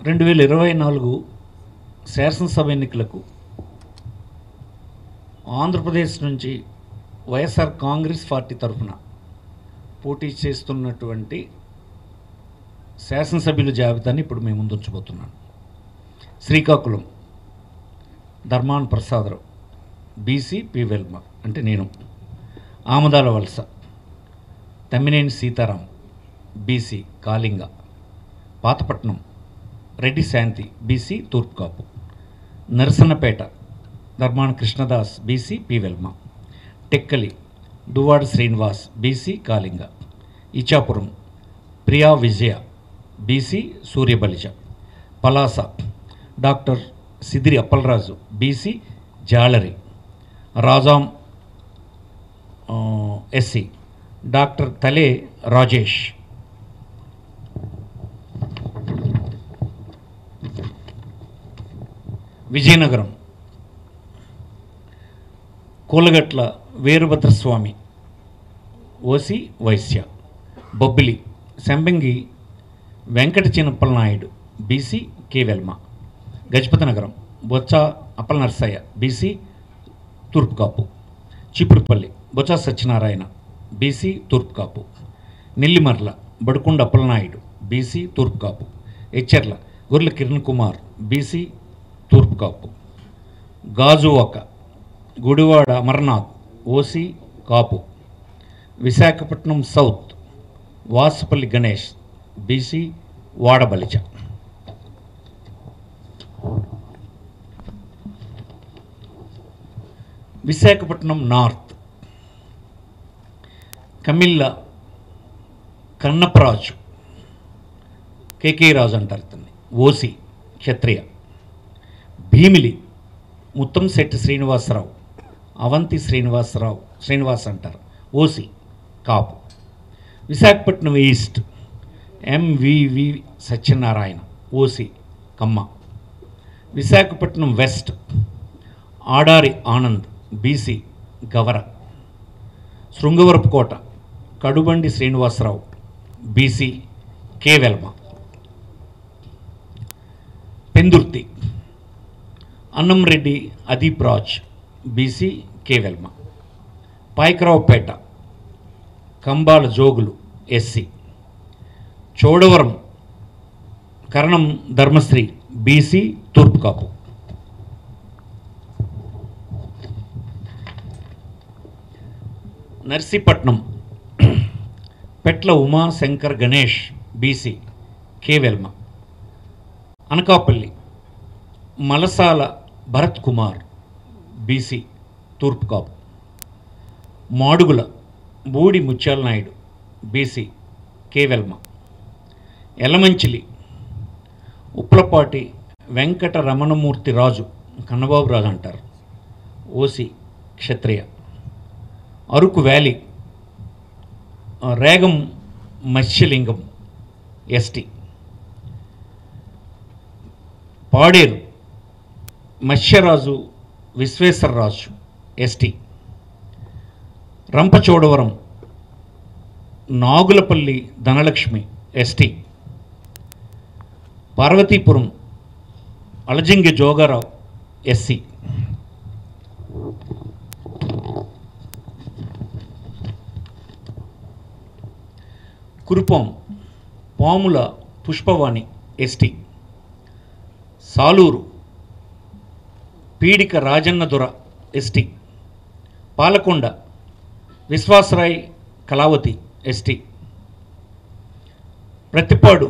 2024 శాసనసభ ఎన్నికలకు ఆంధ్రప్రదేశ్ నుంచి వైఎస్ఆర్ కాంగ్రెస్ పార్టీ తరఫున పోటీ చేస్తున్నటువంటి శాసనసభ్యుల జాబితాని ఇప్పుడు మేము ముందుంచబోతున్నాను. శ్రీకాకుళం ధర్మాన ప్రసాదరావు బీసీ పి వెల్మ అంటే నేను. Amadalavalasa Tammineni Sitaram BC Kalinga. Pathapatnam Reddy Shanti BC Turpu Kapu. Narasannapeta Dharmana Krishnadas BC P Velama. Tekkali Duvvada Srinivas BC Kalinga. Ichchapuram Priya Vijaya BC Surya Balija. Palasa doctor Sidiri Appalaraju BC Jalari. Rajam SC doctor Tale Rajesh. Vizianagaram Kolagatla Veerabhadra Swamy OC Vysya. Bobbili Sambangi Venkata Chinnappala Naidu BC K Velama. Gajapathinagaram Botcha Appala Narsaiah BC Turpu Kapu. Cheepurupalli Botcha Satyanarayana BC Turpu Kapu. Nellimarla Baddukonda Appalanaidu BC Turpu Kapu. Etcherla Gorrela Kiran Kumar BC Turpu Kapu. Gajuwaka Gudivada Amarnath OC Kapu. Visakhapatnam south Vasupalli Ganesh BC Vadabalija. Visakhapatnam north Kammila Kannaparaju KK Raju అంటారు ఇతన్ని ఓసీ క్షత్రియ. భీమిలి ముత్తంశెట్టి శ్రీనివాసరావు అవంతి శ్రీనివాస్ అంటారు OC Kapu. Visakhapatnam east MVV Satyanarayana OC Kamma. Visakhapatnam west Adari Anand BC Gavara. Srungavarapukota Kadubandi Srinivasa Rao BC K Velama. Pendurthi Annamreddy Adeep Raj BC K Velma. Payakaraopeta Kambala Jogulu SC. Chodavaram Karanam Dharmasri BC Turpu Kapu. Narsipatnam Petla Umashankar Ganesh BC K Velama. Anakapalli Malasala Bharat Kumar BC Turpu Kapu. Madugula Budi Mutyala Naidu BC K Velama. Elamanchili Uppalapati Venkata Ramanamurthy Raju Kannababu Raju అంటారు OC Kshatriya. Araku valley Regam Matsyalingam ST. Paderu Matsyaraju Visweswara Raju ST. Rampachodavaram Nagulapalli Dhanalakshmi ST. Parvathipuram Alajangi Jogarao SC. Kurupam Pamula Pushpavani ST. Salur Peedika Rajanna Dora ST. Palakonda Viswasarai Kalavathi ST. Prathipadu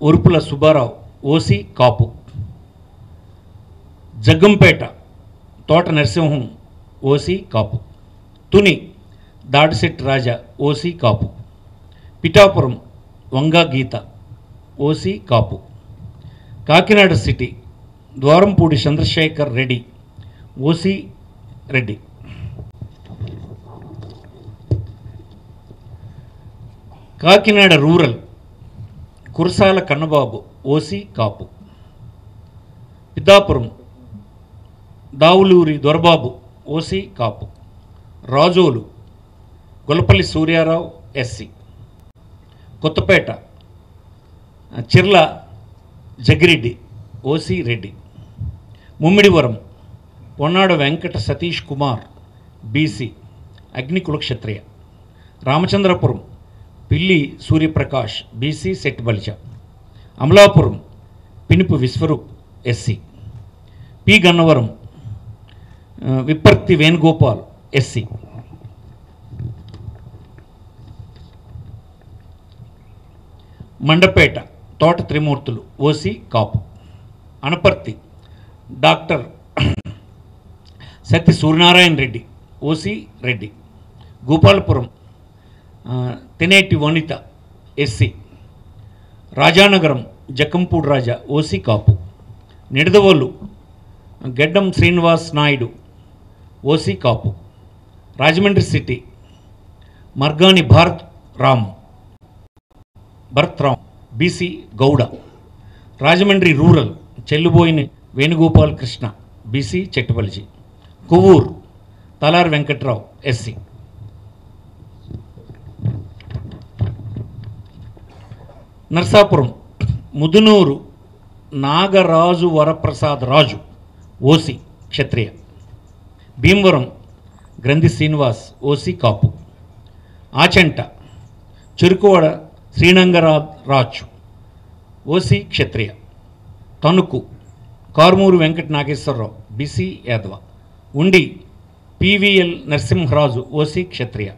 Urupula Subbarao OC Kapu. Jaggampeta Thota Narasimham OC Kapu. Tuni Dadisetti Raja OC Kapu. Pithapuram Vanga Geetha OC Kapu. Kakinada city Dwarampudi Chandrasekhar Reddy OC Reddy. Kakinada rural Kurasala Kannababu OC Kapu. Pithapuram Davuluri Dorababu OC Kapu. Razole Gollapalli Suryarao SC. Kothapeta Chirla Jaggireddy OC Reddy. Mummidivaram Ponnada Venkata Satish Kumar BC Agnikula Kshatriya. Ramachandrapuram Pilli Suryaprakash BC Setti Balija. Amalapuram Pinipe Viswaroop SC. P Gannavaram Vipparthi Venugopal SC. Mandapeta Thota Trimurthulu OC Kapu. Anaparthi doctor Satya Suryanarayana Reddy OC Reddy. Gopalapuram Taneti Vanitha SC. Rajanagaram Jakkampudi Raja OC Kapu. Nidadavolu Geddam Srinivas Naidu OC Kapu. Rajahmundry city Margani Bharat Ram BC Gowda. Rajahmundry rural Chelluboina Venugopal Krishna BC Settibalija. Kovvur Talari Venkatrao SC. Narsapuram Mudunuri Nagaraju Varaprasad Raju OC Kshatriya. Bhimavaram Grandhi Srinivas OC Kapu. Achanta Cherukuvada Srinangaraju OC Kshatriya. Tanuku Karumuri Venkata Nageswara Rao BC Yadava. Undi PVL Narasimharaju OC క్షత్రియ.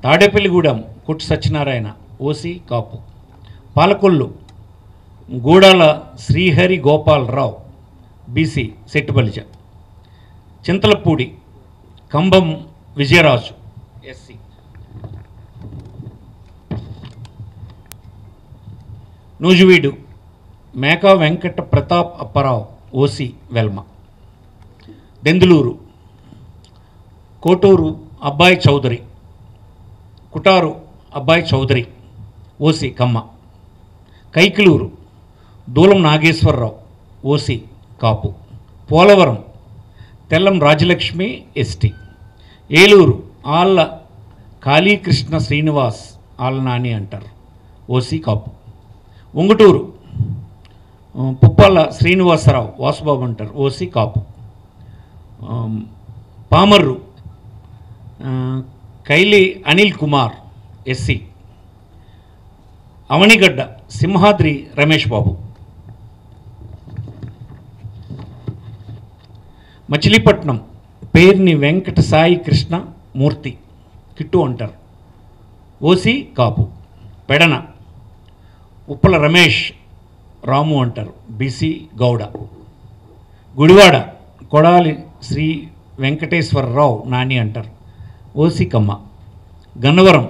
తాడేపల్లిగూడెం కొట్టు Satyanarayana OC కాపు. Palakollu గూడాల Srihari Gopalarao BC సెట్టుబలిజ. Chintalapudi కంబం Vijayaraju SC. Nuzvid Meka Venkata Pratap Apparao OC Velma. Denduluru Koturu అబ్బాయి చౌదరి. కుటారు అబ్బాయి Chowdary OC కమ్మ. కైకిలూరు దూలం Nageswararao OC కాపు. Polavaram Tellam Rajalakshmi ST. Eluru Alla Kalikrishna Srinivas Alla Nani అంటారు OC కాపు. ఉంగుటూరు పుప్పాల శ్రీనివాసరావు వాసుబాబు అంటారు OC కాపు. Pamarru Kaile Anil Kumar SC. Avanigadda Simhadri Ramesh Babu. Machilipatnam Perni Venkata Sai Krishna Murthy Kittu అంటారు OC Kapu. Pedana Uppala Ramesh Ramu అంటారు BC Gowda. Gudivada Kodali Sri Venkateswara Rao Nani అంటారు OC Kamma. Gannavaram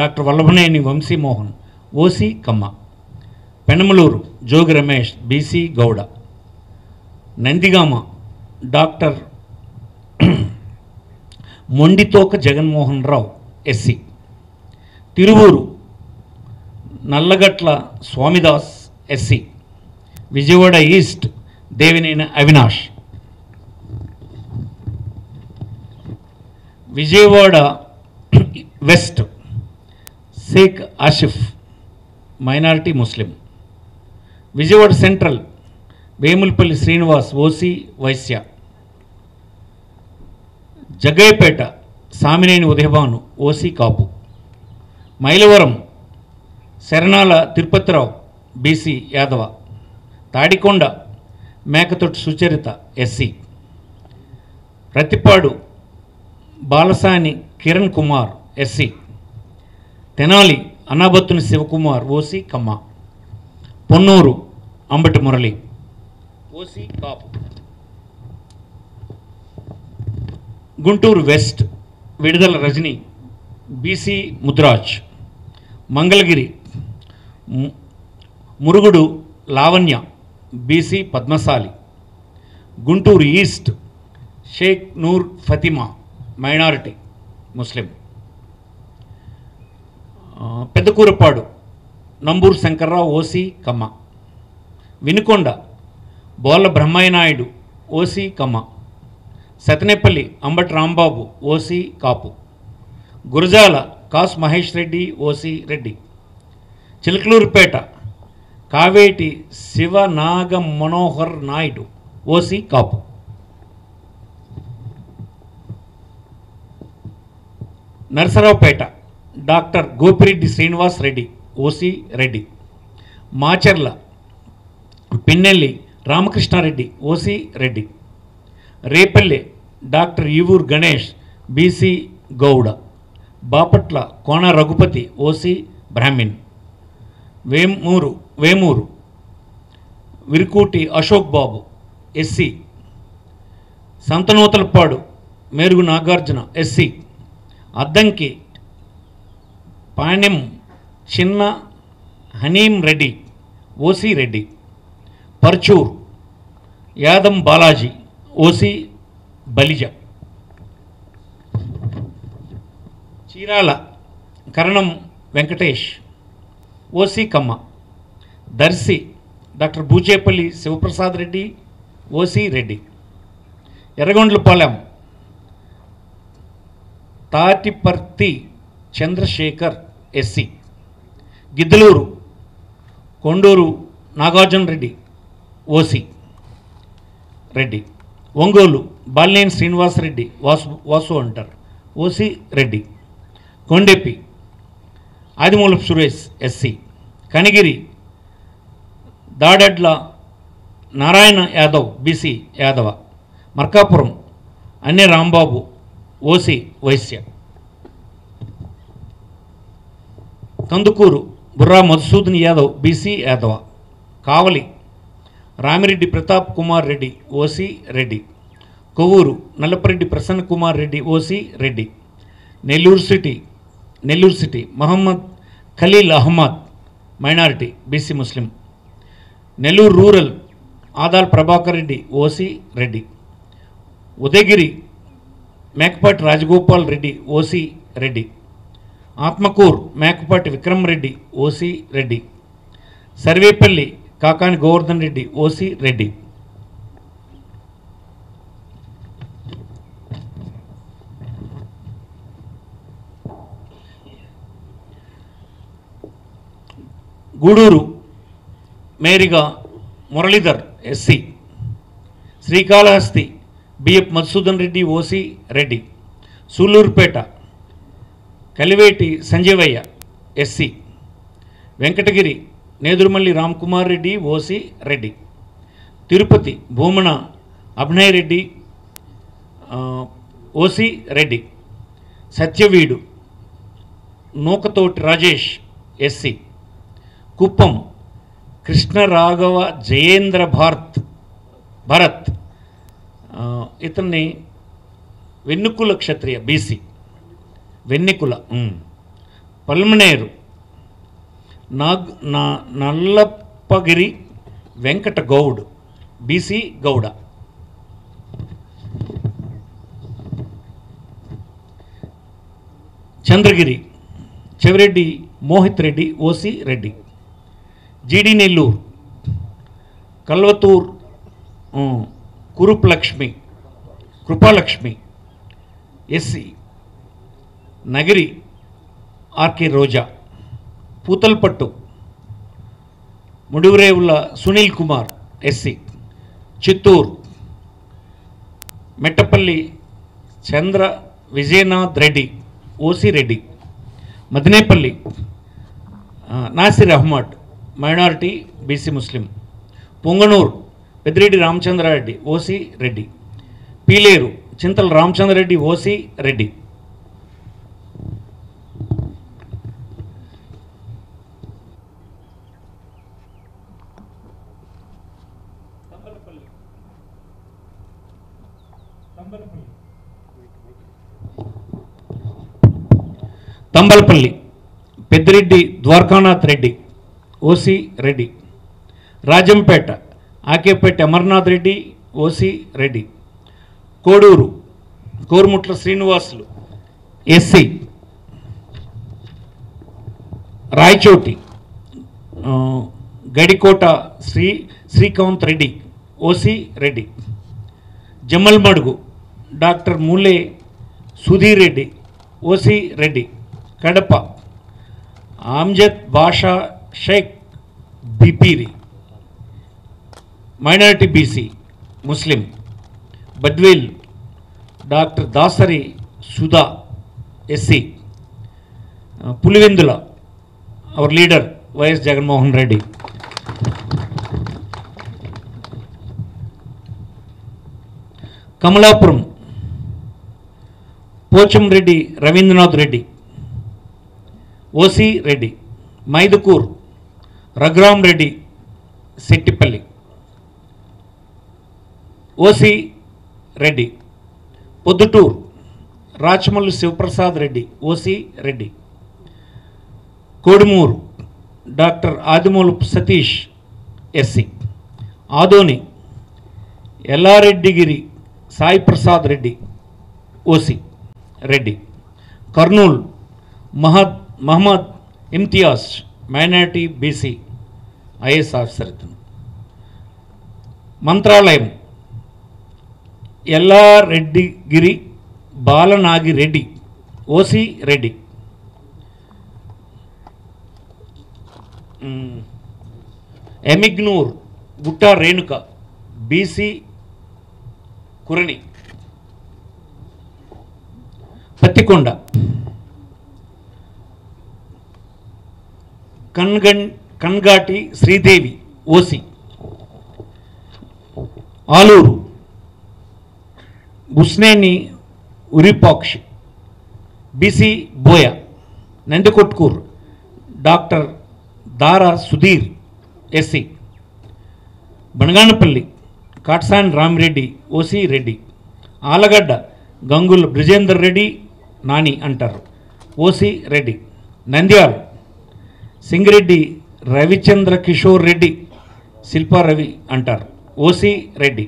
doctor Vallabhaneni Vamsi Mohan OC Kamma. Penamaluru Jogi Ramesh BC Gowda. Nandigama doctor Monditoka Jaganmohan Rao SC. Tiruvuru Nallagatla Swamidas SC. Vijayawada east Devineni Avinash. Vijayawada west Sheikh Asif minority Muslim. Vijayawada central Vemulapalli Srinivas OC Vysya. Jaggayyapeta Samineni Udayabhanu OC Kapu. Mylavaram Sarnala Tirupathi Rao BC Yadava. Tadikonda Mekathoti Sucharitha SC. Rathipadu Balasani Kiran Kumar SC. Tenali Annabathuni Sivakumar OC Kamma. Ponnur Ambati Murali OC Kapu. Guntur west Vidadala Rajini BC Mudiraj. Mangalagiri Murugudu Lavanya BC Padmasali. Guntur east Sheikh Noor Fathima minority Muslim. Pedakurapadu Namburu Sankar Rao OC Kamma. Vinukonda Bolla Brahmaiah Naidu OC Kamma. Sattenapalli Ambati Rambabu OC Kapu. Gurajala Kasu Mahesh Reddy OC Reddy. Chilakaluripet Kaveti Sivanaga Manohar Naidu OC Kapu. Narasaraopet doctor Gopireddy Srinivas Reddy OC Reddy. Macherla Pinnelli Ramakrishna Reddy OC Reddy. Repalle doctor Evuru Ganesh BC Gowda. Bapatla Kona Raghupathi OC Brahmin. Vemuru Varikuti Ashok Babu SC. Santhanuthalapadu Merugu Nagarjuna SC. Addanki Panem Chinna Hanimi Reddy OC Reddy. Parchur Yadam Balaji OC Balija. Chirala Karanam Venkatesh OC Kamma. Darsi doctor Buchepalli Sivaprasad Reddy OC Reddy. Yerragondapalem Tatiparthi Chandrasekhar SC. Giddalur Kondur Nagarjuna Reddy OC Reddy. Ongole Balineni Srinivasa Reddy Vasu అంటారు OC Reddy. కొండెప్పి Adimulapu Suresh SC. Kanigiri Dadadla Narayana Yadav BC Yadava. Markapuram Anne Rambabu OC Vysya. Kandukur Burra Madhusudan Yadav BC Yadava. Kavali Ramireddy Pratap Kumar Reddy OC Reddy. Kovur Nallapareddy Prasanna Kumar Reddy OC Reddy. Nellore city Mohammed Khaleel Ahmed minority BC Muslim. Nellore rural Adala Prabhakar Reddy OC Reddy. Udayagiri Mekapati Rajagopal Reddy OC Reddy. Atmakur Mekapati Vikram Reddy OC Reddy. Sarvepalli Kakani Govardhan Reddy OC Reddy. Gudur Meriga Muralidhar SC. Srikalahasti BF Madhusudan Reddy OC Reddy. Sullurpeta Kiliveti Sanjeevaiah SC. Venkatagiri Nedurumalli Ramkumar Reddy OC Reddy. Tirupati Bhumana Abhinay Reddy OC Reddy. Satyavedu Nukathoti Rajesh SC. Kuppam Krishnaraghava Jayendra Bharat ఇతన్ని Vannekula Kshatriya BC. Vannekula. Palamaner Nallappagari Venkata Goud BC Gowda. Chandragiri Chevireddy Mohith Reddy OC Reddy. GD Nellore Kalathur Krupalakshmi SC. Nagari RK Roja. Puthalapattu Mudivarevula Sunil Kumar SC. Chittoor Mettapalli Chandra Vijayanath Reddy OC Reddy. Madanapalle Nasir Ahmed minority BC Muslim. Punganur Peddireddy Ramachandra Reddy OC Reddy. Pileru Chintala Ramachandra Reddy OC Reddy. Thamballapalle Peddireddy Dwarakanath Reddy OC Reddy. Rajampet Akepati Amarnath Reddy OC Reddy. Koduru Korumutla Srinivasulu SC. Rayachoti Gadikota Srikanth Reddy OC Reddy. Jammalamadugu doctor Mule Sudheer Reddy OC Reddy. Kadapa Amzad Basha Sheikh Bepari. Minority BC Muslim Badvel doctor Dasari Sudha SC. Pulivendula our leader YS Jaganmohan Reddy. Kamalapuram Pochamreddy Ravindranath Reddy OC Reddy. Mydukur Raghuram Reddy Settipalli OC Reddy. Proddatur Rachamallu Sivaprasad Reddy OC Reddy. Kodumur doctor Adimulapu Satish SC. Adoni Yellareddygari Sai Prasad Reddy OC Reddy. Kurnool Mohammed Imtiaz minority BC IAS officer ఇతను. Mantralayam Yellareddygari Balanagireddy OC Reddy. Emmiganur Butta Renuka BC Kurni. Pattikonda Kangati Sridevi OC. Alur Busine Virupakshi BC Boya. Nandikotkur doctor Dara Sudheer SC. Banaganapalle Katasani Ramireddy OC Reddy. Allagadda Gangula Brijendra Reddy Nani అంటారు OC Reddy. Nandyal Singireddy Ravichandra Kishore Reddy Silpa Ravi అంటారు OC Reddy.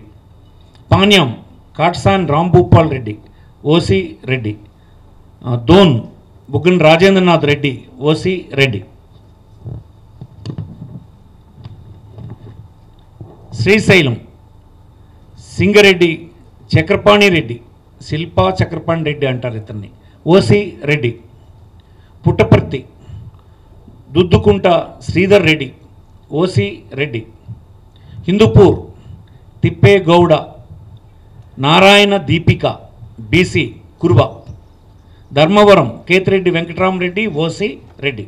Panyam Katasani Rambhupal Reddy OC Reddy. Dhone Buggana Rajendranath Reddy OC Reddy. Srisailam Singareddy Chakrapani Reddy Silpa Chakrapani Reddy అంటారు ఇతన్ని OC Reddy. Puttaparthi Duddukunta Sridhar Reddy OC Reddy. Hindupur Thippegowda Narayana Deepika BC Kuruba. Dharmavaram Kethireddy Venkatarami Reddy OC Reddy.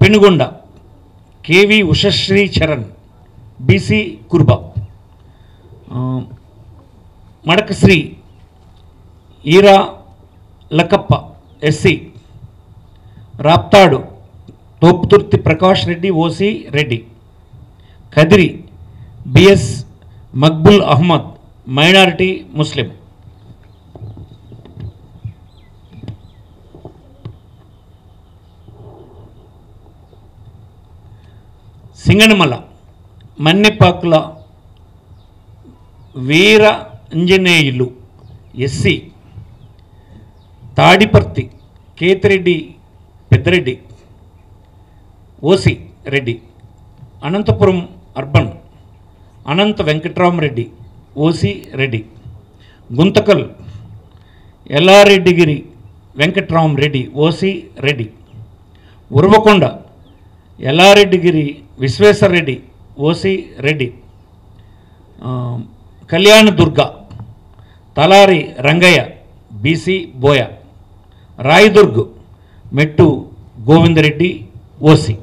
Penukonda KV Ushasri Charan BC Kuruba. Madakasira Eera Lakkappa SC. Raptadu Thopudurthi Prakash Reddy OC Reddy. Kadiri BS Maqbool Ahmed minority Muslim. Singanamala Mannepakula Veera Anjaneyulu SC. Tadiparthi Kethireddy Peddareddy OC Reddy. Anantapuram urban Anantha Venkatramareddy OC Reddy. Guntakal Yellareddigari Venkatramareddy OC Reddy. Uravakonda Yellareddigari Visweswarareddy OC Reddy. Kalyandurg Talari Rangaiah BC Boya. Rayadurg Mettu Govindareddy OC.